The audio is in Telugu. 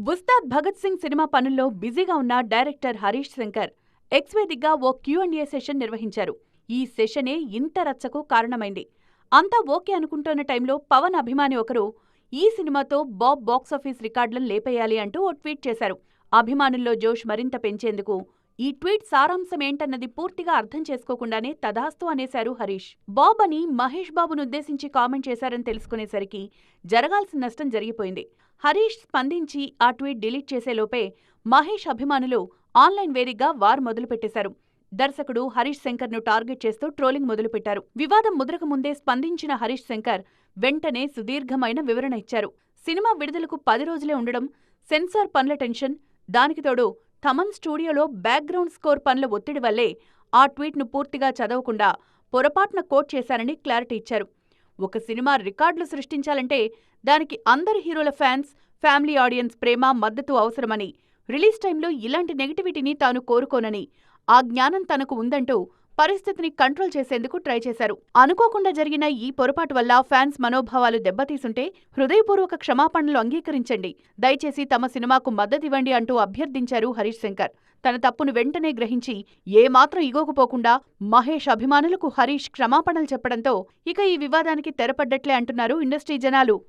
ఉస్తాద్ భగత్ సింగ్ సినిమా పనుల్లో బిజీగా ఉన్న డైరెక్టర్ హరీష్ శంకర్ ఎక్స్ వేదికగా ఓ Q&A సెషన్ నిర్వహించారు. ఈ సెషనే ఇంత రచ్చకు కారణమైంది. అంతా ఓకే అనుకుంటోన్న టైంలో పవన్ అభిమాని ఒకరు ఈ సినిమాతో బాబ్ బాక్సాఫీస్ రికార్డులను లేపేయాలి అంటూ ఓ ట్వీట్ చేశారు. అభిమానుల్లో జోష్ మరింత పెంచేందుకు ఈ ట్వీట్ సారాంశమేంటన్నది పూర్తిగా అర్థం చేసుకోకుండానే తధాస్తు అనేశారు హరీష్. బాబ్ అని మహేష్ బాబునుద్దేశించి కామెంట్ చేశారని తెలుసుకునేసరికి జరగాల్సిన నష్టం జరిగిపోయింది. హరీష్ స్పందించి ఆ ట్వీట్ డిలీట్ చేసేలోపే మహేష్ అభిమానులు ఆన్లైన్ వేదికగా వార్ మొదలుపెట్టేశారు. దర్శకుడు హరీష్ శంకర్ను టార్గెట్ చేస్తూ ట్రోలింగ్ మొదలుపెట్టారు. వివాదం ముదరక ముందే స్పందించిన హరీష్ శంకర్ వెంటనే సుదీర్ఘమైన వివరణ ఇచ్చారు. సినిమా విడుదలకు 10 రోజులే ఉండడం, సెన్సార్ పనుల టెన్షన్, దానికి తోడు థమన్ స్టూడియోలో బ్యాక్గ్రౌండ్ స్కోర్ పనుల ఒత్తిడి వల్లే ఆ ట్వీట్ను పూర్తిగా చదవకుండా పొరపాటున కోట్ చేశారని క్లారిటీ ఇచ్చారు. ఒక సినిమా రికార్డులు సృష్టించాలంటే దానికి అందరి హీరోల ఫ్యాన్స్, ఫ్యామిలీ ఆడియన్స్ ప్రేమ, మద్దతు అవసరమని, రిలీజ్ టైంలో ఇలాంటి నెగటివిటీని తాను కోరుకోనని, ఆ జ్ఞానం తనకు ఉందంటూ పరిస్థితిని కంట్రోల్ చేసేందుకు ట్రై చేశారు. అనుకోకుండా జరిగిన ఈ పొరపాటు వల్ల ఫ్యాన్స్ మనోభావాలు దెబ్బతీసుంటే హృదయపూర్వక క్షమాపణలు అంగీకరించండి, దయచేసి తమ సినిమాకు మద్దతివ్వండి అంటూ అభ్యర్థించారు హరీష్ శంకర్. తన తప్పును వెంటనే గ్రహించి ఏమాత్రం ఇగోకుపోకుండా మహేష్ అభిమానులకు హరీష్ క్షమాపణలు చెప్పడంతో ఇక ఈ వివాదానికి తెరపడ్డట్లే అంటున్నారు ఇండస్ట్రీ జనాలు.